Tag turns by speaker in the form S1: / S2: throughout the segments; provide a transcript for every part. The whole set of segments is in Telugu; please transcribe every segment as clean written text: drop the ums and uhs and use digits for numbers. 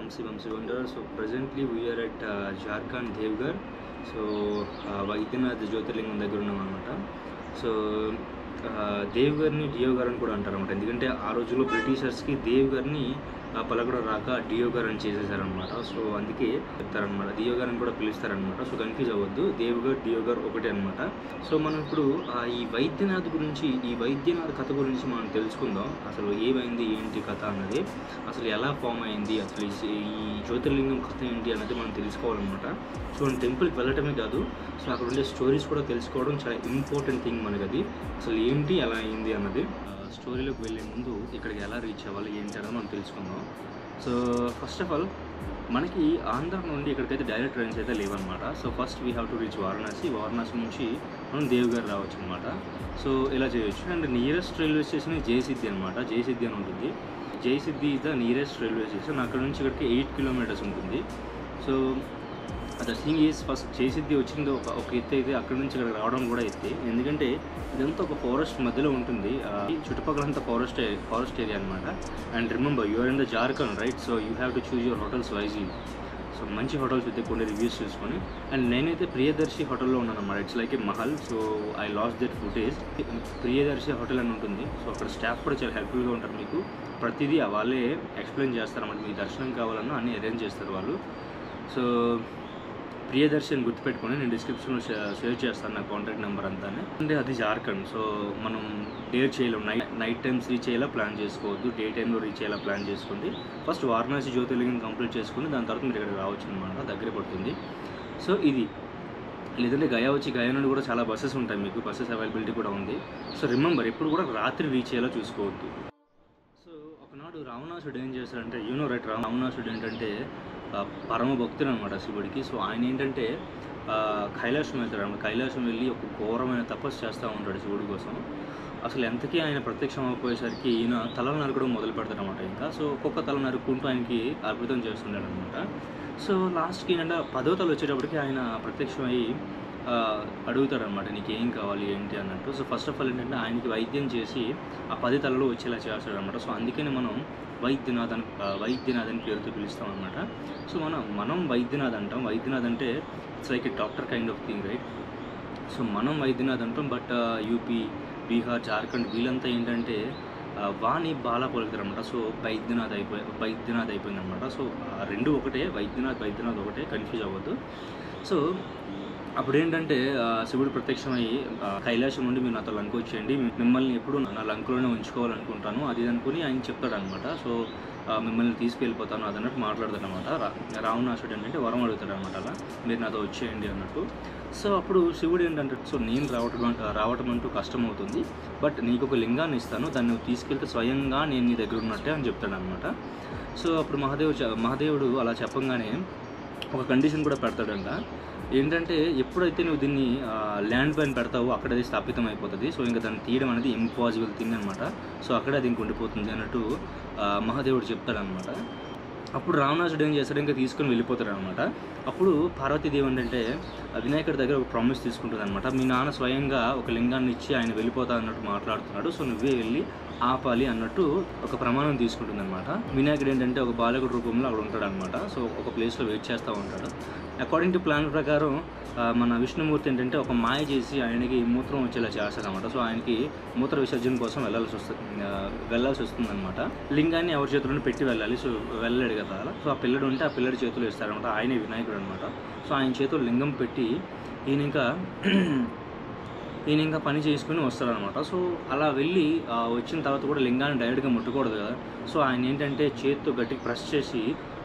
S1: I'm Shivam Sivandar. So presently we are at Jharkhand Devgar. So Vaidinath Jyotirlingam దగ్గర ఉన్నాం అన్నమాట. సో దేవ్గర్ని డియోగర్ అని కూడా అంటారన్నమాట. ఎందుకంటే ఆ రోజుల్లో బ్రిటిషర్స్కి దేవ్గర్ని పలకడం రాక డియోగర్ అని చేసేసారనమాట. సో అందుకే చెప్తారనమాట, డియోగర్ అని కూడా పిలుస్తారనమాట. సో కన్ఫ్యూజ్ అవ్వద్దు, దేవ్గర్ డియోగర్ ఒకటే అనమాట. సో మనం ఇప్పుడు ఈ వైద్యనాథ్ గురించి, ఈ వైద్యనాథ్ కథ గురించి మనం తెలుసుకుందాం. అసలు ఏమైంది, ఏంటి కథ అన్నది, అసలు ఎలా ఫామ్ అయింది, అసలు ఈ జ్యోతిర్లింగం కథ ఏంటి అన్నది మనం తెలుసుకోవాలన్నమాట. సో మనం టెంపుల్కి వెళ్ళటమే కాదు, సో అక్కడ ఉండే స్టోరీస్ కూడా తెలుసుకోవడం చాలా ఇంపార్టెంట్ థింగ్ మనకి. అది అసలు ఏంటి, ఎలా అయింది అన్నది. స్టోరీలోకి వెళ్ళే ముందు ఇక్కడికి ఎలా రీచ్ అవ్వాలి ఏంటి అనేది మనం తెలుసుకుందాం. సో ఫస్ట్ ఆఫ్ ఆల్ మనకి ఆంధ్ర నుండి ఇక్కడికైతే డైరెక్ట్ ట్రైన్స్ అయితే లేవన్నమాట. So first we have to reach Varanasi. Varanasi నుంచి మనం దేవ్గర్ రావచ్చు అనమాట. సో ఇలా చేయొచ్చు. And nearest railway station Jasidih అనమాట. జయసిద్ధి అని ఉంటుంది. Jasidih is the nearest railway station. అక్కడ నుంచి ఇక్కడికి 8 కిలోమీటర్స్ ఉంటుంది. So the thing is, first Jasidih వచ్చింది ఒక ఎత్తు అయితే, అక్కడ నుంచి ఇక్కడ రావడం కూడా ఎత్తే. ఎందుకంటే ఇదంతా ఒక ఫారెస్ట్ మధ్యలో ఉంటుంది. చుట్టుపక్కలంతా ఫారెస్ట్ ఏరియా అనమాట. And remember, you're in the Jharkhand, right? So you have to choose your hotels wisely. So మంచి హోటల్స్ అయితే కొన్ని రివ్యూస్ చూసుకొని. అండ్ నేనైతే ప్రియదర్శి హోటల్లో ఉన్నాను అన్నమాట. It's like A Mahal. So I last that footage. Priyadarshi hotel అని ఉంటుంది. సో అక్కడ స్టాఫ్ కూడా చాలా హెల్ప్ఫుల్గా ఉంటారు. మీకు ప్రతిదీ వాళ్ళే ఎక్స్ప్లెయిన్ చేస్తారన్నమాట. మీకు దర్శనం కావాలన్నా అన్నీ అరేంజ్ చేస్తారు వాళ్ళు. సో ప్రియదర్శన్ గుర్తుపెట్టుకొని నేను డిస్క్రిప్షన్లో షేర్ చేస్తాను నా కాంటాక్ట్ నెంబర్ అంతా. అంటే అది జార్ఖండ్. సో మనం డేర్ చేయలేం, నైట్ టైమ్స్ రీచ్ అయ్యేలా ప్లాన్ చేసుకోవద్దు, డే టైంలో రీచ్ అయ్యేలా ప్లాన్ చేసుకోండి. ఫస్ట్ వారణాసి జ్యోతిర్లింగం కంప్లీట్ చేసుకుని దాని తర్వాత మీరు ఇక్కడ రావచ్చు అనమాట. దగ్గర పడుతుంది. సో ఇది లేదంటే గయా వచ్చి, గయా నుండి కూడా చాలా బస్సెస్ ఉంటాయి, మీకు బస్సెస్ అవైలబిలిటీ కూడా ఉంది. సో రిమెంబర్, ఎప్పుడు కూడా రాత్రి రీచ్ అయ్యేలా చూసుకోవద్దు. సో ఒకనాడు రావణాసుడు ఏం చేశాడంటే, రైట్, రావణాసుడు ఏంటంటే పరమ భక్తుడు అనమాట శివుడికి. సో ఆయన ఏంటంటే కైలాసం వెళ్తాడు అనమాట. కైలాసం వెళ్ళి ఒక ఘోరమైన తపస్సు చేస్తూ ఉంటాడు శివుడి కోసం. అసలు ఎంతకీ ఆయన ప్రత్యక్షం అయిపోయేసరికి ఈయన తలలు నరకడం మొదలు పెడతాడు అనమాట. ఇంకా సో ఒక్కొక్క తల నరుక్కుంటూ ఆయనకి అద్భుతం చేస్తున్నాడు అనమాట. సో లాస్ట్కి ఏంటంటే 10వ తల వచ్చేటప్పటికి ఆయన ప్రత్యక్షమై అడుగుతాడనమాట, నీకు ఏం కావాలి ఏంటి అన్నట్టు. సో ఫస్ట్ ఆఫ్ ఆల్ ఏంటంటే ఆయనకి వైద్యం చేసి ఆ 10 తలలో వచ్చేలా చేస్తాడనమాట. సో అందుకని మనం వైద్యనాథ్ అని పేరుతో పిలుస్తాం అనమాట. సో మనం వైద్యనాథ్ అంటాం. వైద్యనాథ్ అంటే it's like A doctor kind of thing, right? So మనం వైద్యనాథ్ అంటాం. బట్ యూపీ, బీహార్, జార్ఖండ్ వీళ్ళంతా ఏంటంటే వాణి బాలా పలుకుతారు అనమాట. సో వైద్యనాథ్ అయిపోయింది అనమాట. సో రెండు ఒకటే, వైద్యనాథ్ ఒకటే, కన్ఫ్యూజ్ అవ్వద్దు. సో అప్పుడు ఏంటంటే శివుడు ప్రత్యక్షమయ్యి కైలాసం నుండి మీరు నాతో లంక వచ్చేయండి, మిమ్మల్ని ఎప్పుడు నా లంకలోనే ఉంచుకోవాలనుకుంటాను అది అనుకుని ఆయన చెప్తాడనమాట. సో మిమ్మల్ని తీసుకెళ్ళిపోతాను అదన్నట్టు మాట్లాడతాడు అనమాట. రావణాసుడు ఏంటంటే వరం అడుగుతాడు అనమాట, అలా మీరు నాతో వచ్చేయండి అన్నట్టు. సో అప్పుడు శివుడు ఏంటంటే, సో నేను రావటం అంటూ కష్టం అవుతుంది, బట్ నీకు ఒక లింగాన్ని ఇస్తాను, దాన్ని నువ్వు తీసుకెళ్తే స్వయంగా నేను నీ దగ్గర ఉన్నట్టే అని చెప్తాడు అనమాట. సో అప్పుడు మహాదేవుడు అలా చెప్పంగానే ఒక కండిషన్ కూడా పెడతాడంట. ఏంటంటే ఎప్పుడైతే నువ్వు దీన్ని ల్యాండ్ పైన పెడతావో అక్కడ అది స్థాపితం అయిపోతుంది. సో ఇంకా దాన్ని తీయడం అనేది ఇంపాసిబుల్ థింగ్ అనమాట. సో అక్కడే అది ఉండిపోతుంది అన్నట్టు మహాదేవుడు చెప్తాడనమాట. అప్పుడు రావణాసుడు ఏం చేస్తాడు, ఇంకా తీసుకొని వెళ్ళిపోతాడు అనమాట. అప్పుడు పార్వతీదేవి ఏంటంటే వినాయకుడి దగ్గర ఒక ప్రామిస్ తీసుకుంటుంది అనమాట. మీ నాన్న స్వయంగా ఒక లింగాన్ని ఇచ్చి ఆయన వెళ్ళిపోతా అన్నట్టు మాట్లాడుతున్నాడు, సో నువ్వే వెళ్ళి ఆపాలి అన్నట్టు ఒక ప్రమాణం తీసుకుంటుంది అనమాట. వినాయకుడు ఏంటంటే ఒక బాలకుడి రూపంలో అక్కడ ఉంటాడు అనమాట. సో ఒక ప్లేస్లో వెయిట్ చేస్తూ ఉంటాడు. అకార్డింగ్ టు ప్లాన్ ప్రకారం మన విష్ణుమూర్తి ఏంటంటే ఒక మాయ చేసి ఆయనకి మూత్రం వచ్చేలా చేస్తాడు అనమాట. సో ఆయనకి మూత్ర విసర్జన కోసం వెళ్ళాల్సి వస్తుంది అనమాట. లింగాన్ని ఎవరి చేతులను పెట్టి వెళ్ళాలి. సో వెళ్ళాడు కదా, సో ఆ పిల్లడు ఉంటే ఆ పిల్లడి చేతులు ఇస్తారనమాట. ఆయనే వినాయకుడు అనమాట. సో ఆయన చేతులు లింగం పెట్టి ఈయన ఇంకా పని చేసుకుని వస్తాడనమాట. సో అలా వెళ్ళి వచ్చిన తర్వాత కూడా లింగాన్ని డైరెక్ట్గా ముట్టకూడదు కదా. సో ఆయన ఏంటంటే చేతితో గట్టిగా ప్రెస్ చేసి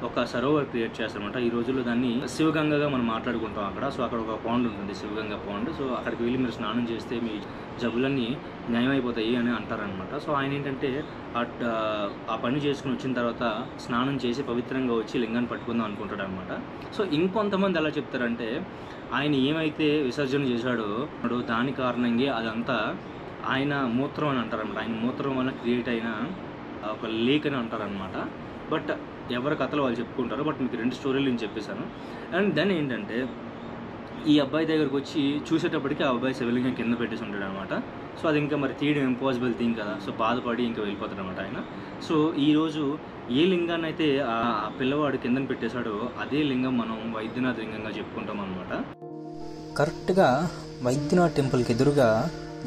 S1: ఒక సరోవర్ క్రియేట్ చేస్తారనమాట. ఈ రోజుల్లో దాన్ని శివగంగగా మనం మాట్లాడుకుంటాం అక్కడ. సో అక్కడ ఒక పాండ్ ఉంటుంది, శివగంగ పాండ్. సో అక్కడికి వెళ్ళి మీరు స్నానం చేస్తే మీ జబ్బులన్నీ న్యాయమైపోతాయి అని అంటారనమాట. సో ఆయన ఏంటంటే ఆ పని చేసుకుని వచ్చిన తర్వాత స్నానం చేసి పవిత్రంగా వచ్చి లింగాన్ని పట్టుకుందాం అనుకుంటాడు అనమాట. సో ఇంకొంతమంది ఎలా చెప్తారంటే, ఆయన ఏమైతే విసర్జన చేశాడో దాని కారణంగా అదంతా ఆయన మూత్రం అని అంటారనమాట. ఆయన మూత్రం వల్ల క్రియేట్ అయిన ఒక లేక్ అని అంటారనమాట. బట్ ఎవరి కథలు వాళ్ళు చెప్పుకుంటారు. బట్ మీకు 2 స్టోరీలు నేను చెప్పేశాను. అండ్ దెన్ ఏంటంటే ఈ అబ్బాయి దగ్గరకు వచ్చి చూసేటప్పటికి ఆ అబ్బాయి శివలింగం కింద పెట్టేసి ఉంటాడు అనమాట. సో అది ఇంకా మరి తీయడం ఇంపాసిబుల్ థింగ్ కదా. సో బాధపడి ఇంకా వెళ్ళిపోతాడు అనమాట ఆయన. సో ఈరోజు ఏ లింగాన్ని అయితే ఆ పిల్లవాడు కిందన పెట్టేశాడో అదే లింగం మనం వైద్యనాథ్ లింగంగా చెప్పుకుంటాం అనమాట.
S2: కరెక్ట్గా వైద్యనాథ్ టెంపుల్కి ఎదురుగా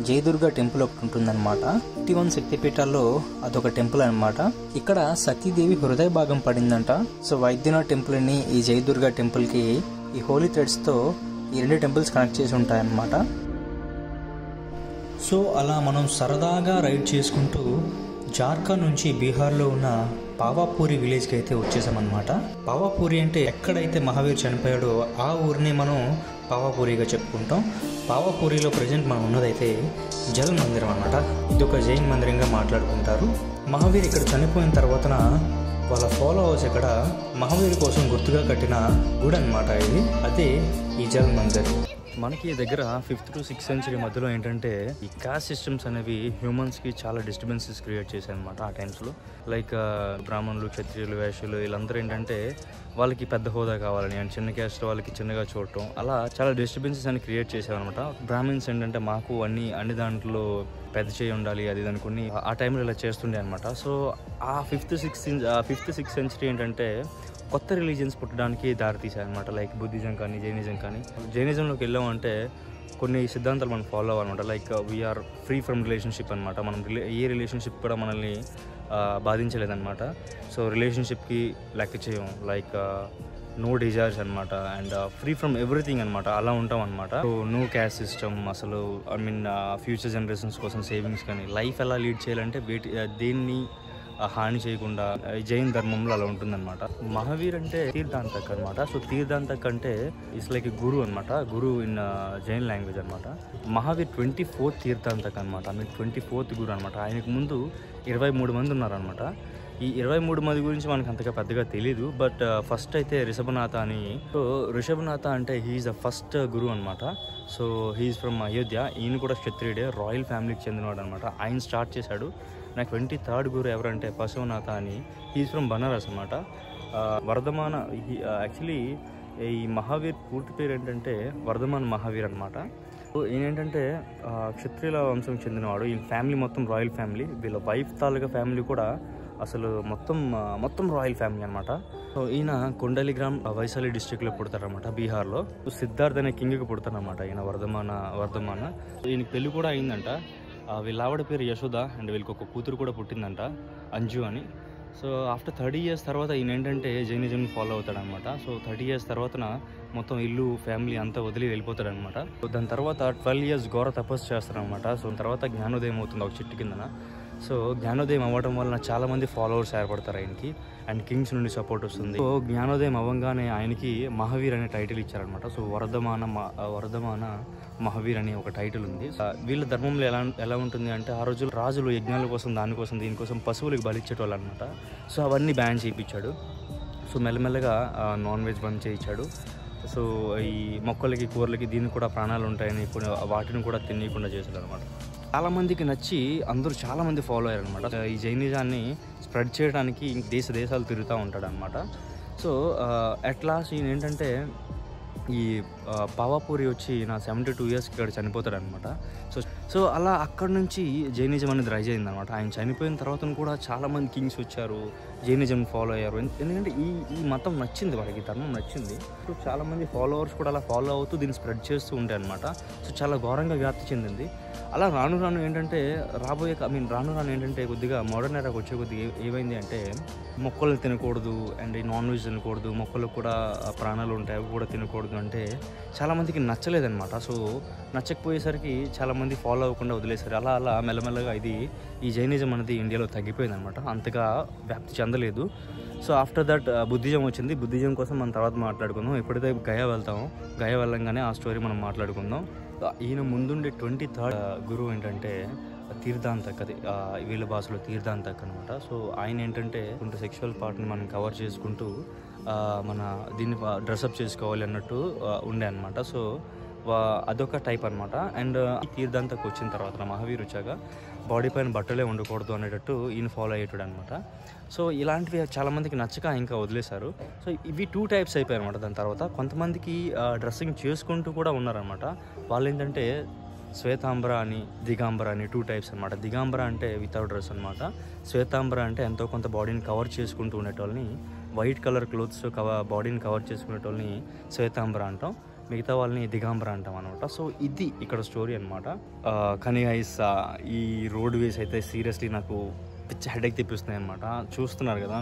S2: జయదుర్గ టెంపుల్ ఒకటి ఉంటుందన్నమాట. 51 శక్తిపీఠాల్లో అదొక టెంపుల్ అనమాట. ఇక్కడ సతీదేవి హృదయ భాగం పడిందంట. సో వైద్యనాథ్ టెంపుల్ని ఈ జయదుర్గ టెంపుల్కి ఈ హోలీ థ్రెడ్స్తో ఈ 2 టెంపుల్స్ కనెక్ట్ చేసి ఉంటాయన్నమాట. సో అలా మనం సరదాగా రైడ్ చేసుకుంటూ జార్ఖండ్ నుంచి బీహార్లో ఉన్న పావాపూరి విలేజ్కి అయితే వచ్చేసామన్నమాట. పావాపూరి అంటే ఎక్కడైతే మహావీర్ చనిపోయాడో ఆ ఊరిని మనం పావాపూరిగా చెప్పుకుంటాం. పావాపూరిలో ప్రజెంట్ మనం ఉన్నదైతే జల్ మందిరం అన్నమాట. ఇది ఒక జైన్ మందిరంగా మాట్లాడుకుంటారు. మహావీర్ ఇక్కడ చనిపోయిన తర్వాతన వాళ్ళ ఫాలోవర్స్ ఇక్కడ మహావీర్ కోసం గుర్తుగా కట్టిన గుడి అనమాట ఇది. అదే ఈ జల్ మందిర్.
S1: మనకి దగ్గర 5th to 6th century మధ్యలో ఏంటంటే ఈ కాస్ట్ సిస్టమ్స్ అనేవి హ్యూమన్స్కి చాలా డిస్టర్బెన్సెస్ క్రియేట్ చేశాయి అనమాట. ఆ టైమ్స్లో లైక్ బ్రాహ్మణులు, క్షత్రియులు, వైశ్యులు వీళ్ళందరూ ఏంటంటే వాళ్ళకి పెద్ద హోదా కావాలని అండ్ చిన్న క్యాస్ట్ వాళ్ళకి చిన్నగా చూడటం, అలా చాలా డిస్టర్బెన్సెస్ అని క్రియేట్ చేసామన్నమాట. బ్రాహ్మిన్స్ ఏంటంటే మాకు అన్ని దాంట్లో పెద్ద చేయి ఉండాలి అది అనుకుని ఆ టైంలో ఇలా చేస్తుండే అనమాట. సో ఆ 5th, 6th century ఏంటంటే కొత్త రిలీజియన్స్ పుట్టడానికి దారి తీసాయన్నమాట. లైక్ బుద్ధిజం కానీ జైనిజం కానీ. జైనిజంలోకి వెళ్ళామంటే కొన్ని సిద్ధాంతాలు మనం ఫాలో అవ్వాలన్నమాట. Like we are free from relationship అనమాట. మనం ఏ రిలేషన్షిప్ కూడా మనల్ని బాధించలేదన్నమాట. సో రిలేషన్షిప్కి లెక్క చేయం, లైక్ నో డిజైర్స్ అనమాట అండ్ ఫ్రీ ఫ్రమ్ ఎవ్రీథింగ్ అనమాట. అలా ఉంటాం అనమాట. సో నో క్యాస్ట్ సిస్టమ్, అసలు ఫ్యూచర్ జనరేషన్స్ కోసం సేవింగ్స్ కానీ లైఫ్ ఎలా లీడ్ చేయాలంటే దేన్ని హాని చేయకుండా జైన్ ధర్మంలో అలా ఉంటుందన్నమాట. మహావీర్ అంటే తీర్థాంతక్ అనమాట. సో తీర్థాంతక్ అంటే ఇట్స్ లైక్ గురు అనమాట. గురు ఇన్ జైన్ లాంగ్వేజ్ అనమాట. మహావీర్ 24th తీర్థాంతక్ అనమాట. 24th గురు అనమాట. ఆయనకు ముందు 23 మంది ఉన్నారనమాట. ఈ 23 మంది గురించి మనకు అంతగా పెద్దగా తెలీదు. బట్ ఫస్ట్ అయితే రిషభనాథ అని. సో రిషభనాథ అంటే హీఈస్ ద ఫస్ట్ గురు అనమాట. So he is from Ayodhya. ఈయన కూడా క్షత్రియుడే, రాయల్ ఫ్యామిలీకి చెందినవాడు అనమాట. ఆయన స్టార్ట్ చేశాడు. నాకు 23rd గురు ఎవరంటే పశునాథ అని. హీఈస్ ఫ్రమ్ బనారస్ అనమాట. వర్ధమాన యాక్చువల్లీ ఈ మహావీర్ పూర్తి పేరు ఏంటంటే వర్ధమాన్ మహావీర్ అనమాట. ఈయన ఏంటంటే క్షత్రియుల వంశం చెందినవాడు. ఈ ఫ్యామిలీ మొత్తం రాయల్ ఫ్యామిలీ. వీళ్ళ వైఫ్ తాలూకా ఫ్యామిలీ కూడా అసలు మొత్తం రాయల్ ఫ్యామిలీ అనమాట. సో ఈయన కొండలిగ్రామ్ వైశాలి డిస్ట్రిక్ట్లో పుడతారనమాట, బీహార్లో. సిద్ధార్థ్ అనే కింగ్కి పుడతారనమాట ఈయన వర్ధమాన. ఈయనకి పెళ్లి కూడా అయిందంట. వీళ్ళ ఆవిడ పేరు యశోద అండ్ వీళ్ళకి ఒక కూతురు కూడా పుట్టిందంట, అంజు అని. సో ఆఫ్టర్ 30 years తర్వాత ఈయన ఏంటంటే జైనిజం ఫాలో అవుతాడనమాట. సో 30 years తర్వాతన మొత్తం ఇల్లు ఫ్యామిలీ అంతా వదిలి వెళ్ళిపోతాడనమాట. సో దాని తర్వాత 12 years ఘోర తపస్సు చేస్తారనమాట. సో తర్వాత జ్ఞానోదయం అవుతుంది ఒక చెట్టు కిందన. సో జ్ఞానోదయం అవ్వడం వలన చాలామంది ఫాలోవర్స్ ఏర్పడతారు ఆయనకి అండ్ కింగ్స్ నుండి సపోర్ట్ వస్తుంది. సో జ్ఞానోదయం అవ్వగానే ఆయనకి మహావీర్ అనే టైటిల్ ఇచ్చారనమాట. సో వర్ధమాన మహావీర్ అనే ఒక టైటిల్ ఉంది. వీళ్ళ ధర్మంలో ఎలా ఉంటుంది అంటే ఆ రోజు రాజులు యజ్ఞాల కోసం దీనికోసం పశువులకు బలిచ్చేటోళ్ళు అనమాట. సో అవన్నీ బ్యాన్ చేయించాడు. సో మెల్లమెల్లగా నాన్ వెజ్ బంద్ చేయించాడు. సో ఈ మొక్కలకి కూరలకి దీనికి కూడా ప్రాణాలు ఉంటాయని ఇప్పుడు వాటిని కూడా తినేయకుండా చేశాడు అనమాట. చాలామందికి నచ్చి అందరూ చాలామంది ఫాలో అయ్యారనమాట. ఈ జైనిజాన్ని స్ప్రెడ్ చేయడానికి దేశాలు తిరుగుతూ ఉంటాడు అనమాట. సో అట్ లాస్ట్ ఈయన ఏంటంటే ఈ పావాపూరి వచ్చి నా 72 years ఇక్కడ చనిపోతాడు అనమాట. సో అలా అక్కడ నుంచి జైనిజం అనేది రైజ్ అయింది అనమాట. ఆయన చనిపోయిన తర్వాత కూడా చాలామంది కింగ్స్ వచ్చారు, జైనిజం ఫాలో అయ్యారు. ఎందుకంటే ఈ మతం నచ్చింది వాళ్ళకి, ధర్మం నచ్చింది. సో చాలామంది ఫాలోవర్స్ కూడా అలా ఫాలో అవుతూ దీన్ని స్ప్రెడ్ చేస్తూ ఉంటాయి అనమాట. సో చాలా ఘోరంగా వ్యాప్తి చెందింది. అలా రాను ఏంటంటే రాను ఏంటంటే కొద్దిగా మోడర్న్ ఎరాకి వచ్చే కొద్దిగా ఏమైంది అంటే మొక్కలు తినకూడదు అండ్ నాన్ వెజ్ తినకూడదు, మొక్కలకు కూడా ప్రాణాలు ఉంటాయి అవి కూడా తినకూడదు అంటే చాలామందికి నచ్చలేదన్నమాట. సో నచ్చకపోయేసరికి చాలామంది ఫాలో అవ్వకుండా వదిలేశారు. అలా మెల్లమెల్లగా ఈ జైనిజం అనేది ఇండియాలో తగ్గిపోయింది అనమాట. అంతగా వ్యాప్తి చెందలేదు. సో ఆఫ్టర్ దట్ బుద్ధిజం వచ్చింది. బుద్ధిజం కోసం మనం తర్వాత మాట్లాడుకుందాం. ఎప్పుడైతే గయా వెళ్తామో గయా వెళ్ళంగానే ఆ స్టోరీ మనం మాట్లాడుకుందాం. ఈయన ముందుండే 23rd గురువు ఏంటంటే తీర్థాంతక్, అది వీళ్ళ భాషలో తీర్థాంతక్ అనమాట. సో ఆయన ఏంటంటే సెక్షువల్ పార్ట్ని మనం కవర్ చేసుకుంటూ మన దీన్ని డ్రెస్అప్ చేసుకోవాలి అన్నట్టు ఉండే అనమాట. సో అదొక టైప్ అనమాట. అండ్ ఈ తీర్థాంతకు వచ్చిన తర్వాత మహావీర్ వచ్చాక బాడీ పైన బట్టలే ఉండకూడదు అనేటట్టు ఈయన ఫాలో అయ్యేటాడు అనమాట. సో ఇలాంటివి చాలామందికి నచ్చక ఇంకా వదిలేశారు. సో ఇవి 2 types అయిపోయాయి అనమాట. దాని తర్వాత కొంతమందికి డ్రెస్సింగ్ చేసుకుంటూ కూడా ఉన్నారనమాట. వాళ్ళు ఏంటంటే శ్వేతాంబర అని దిగాంబర అని 2 టైప్స్ అనమాట. దిగాంబర అంటే వితౌట్ డ్రెస్ అనమాట. శ్వేతాంబర అంటే ఎంతో కొంత బాడీని కవర్ చేసుకుంటూ ఉండేటోళ్ళని, వైట్ కలర్ క్లోత్స్ బాడీని కవర్ చేసుకునేటోళ్ళని శ్వేతాంబర అంటాం. మిగతా వాళ్ళని దిగాంబర అంటాం అనమాట. సో ఇది ఇక్కడ స్టోరీ అనమాట. కానీ గైస్ ఈ రోడ్ వేస్ అయితే సీరియస్లీ నాకు పిచ్చి హెడేక్ తెప్పిస్తున్నాయి అనమాట. చూస్తున్నారు కదా,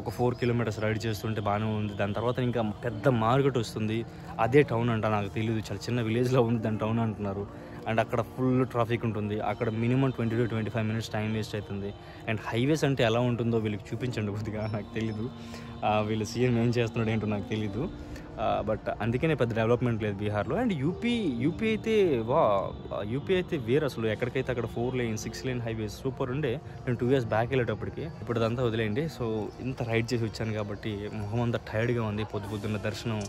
S1: ఒక 4 కిలోమీటర్స్ రైడ్ చేస్తుంటే బాగానే ఉంది. దాని తర్వాత ఇంకా పెద్ద మార్కెట్ వస్తుంది. అదే టౌన్ అంట, నాకు తెలియదు. చాలా చిన్న విలేజ్లో ఉంది, దాని టౌన్ అంటున్నారు. అండ్ అక్కడ ఫుల్ ట్రాఫిక్ ఉంటుంది. అక్కడ minimum 20 to 25 minutes time waste అవుతుంది. అండ్ హైవేస్ అంటే ఎలా ఉంటుందో వీళ్ళకి చూపించండి కొద్దిగా, నాకు తెలీదు. వీళ్ళు సీఎం ఏం చేస్తున్నాడు ఏంటో నాకు తెలీదు. బట్ అందుకనే పెద్ద డెవలప్మెంట్ లేదు బీహార్లో. అండ్ యూపీ అయితే వేరు అసలు. ఎక్కడికైతే అక్కడ 4 lane 6 lane హైవేస్ సూపర్ ఉండే. నేను 2 years బ్యాక్ వెళ్ళేటప్పటికి. ఇప్పుడు అదంతా వదిలేయండి. సో ఇంత రైడ్ చేసి వచ్చాను కాబట్టి మొహం అంతా టైర్డ్గా ఉంది. పొద్దున్న దర్శనం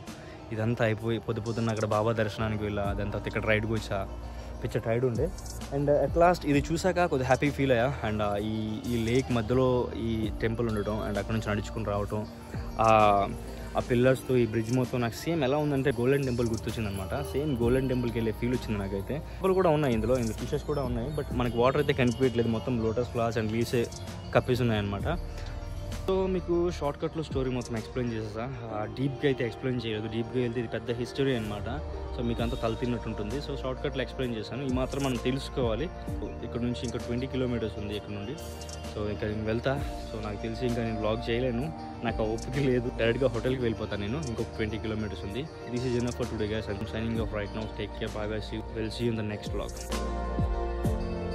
S1: ఇదంతా అయిపోయి పొద్దున్న అక్కడ బాబా దర్శనానికి వెళ్ళా. అదంతా ఇక్కడ రైడ్కి వచ్చా, పిచ్చ టైర్డ్ ఉండే. అండ్ అట్ లాస్ట్ ఇది చూసాక కొద్దిగా హ్యాపీ ఫీల్ అయ్యా. అండ్ ఈ లేక్ మధ్యలో ఈ టెంపుల్ ఉండటం అండ్ అక్కడ నుంచి నడుచుకుని రావటం, ఆ పిల్లర్స్తో ఈ బ్రిడ్జ్ మొత్తం నాకు సేమ్ ఎలా ఉందంటే గోల్డెన్ టెంపుల్ గుర్తొచ్చింది అనమాట. సేమ్ గోల్డెన్ టెంపుల్కి వెళ్ళే ఫీల్ వచ్చింది నాకైతే. టెంపుల్ కూడా ఉన్నాయి ఇందులో ఫిషెస్ కూడా ఉన్నాయి. బట్ మనకి వాటర్ అయితే కనిపించట్లేదు, మొత్తం లోటస్ ఫ్లవర్స్ అండ్ లీవ్సే కప్పేసి ఉన్నాయన్నమాట. సో మీకు షార్ట్కట్లో స్టోరీ మొత్తం ఎక్స్ప్లెయిన్ చేసేసా. డీప్గా అయితే ఎక్స్ప్లెయిన్ చేయలేదు. డీప్గా వెళ్తే ఇది పెద్ద హిస్టరీ అనమాట. సో మీకు అంతా తలతిన్నట్టు ఉంటుంది. సో షార్ట్కట్లో ఎక్స్ప్లెయిన్ చేశాను. ఈ మాత్రం మనం తెలుసుకోవాలి. ఇక్కడ నుంచి ఇంకా 20 kilometers ఉంది ఇక్కడ నుండి. సో ఇంకా నేను వెళ్తా. సో నాకు తెలిసి ఇంకా నేను వ్లాగ్ చేయలేను, నాకు ఓపిక లేదు. డైరెక్ట్గా హోటల్కి వెళ్ళిపోతాను నేను. ఇంకొక 20 kilometers ఉంది. This is enough for today guys. I am signing off right now. Take care, bye bye, see you. Will see you in the next vlog.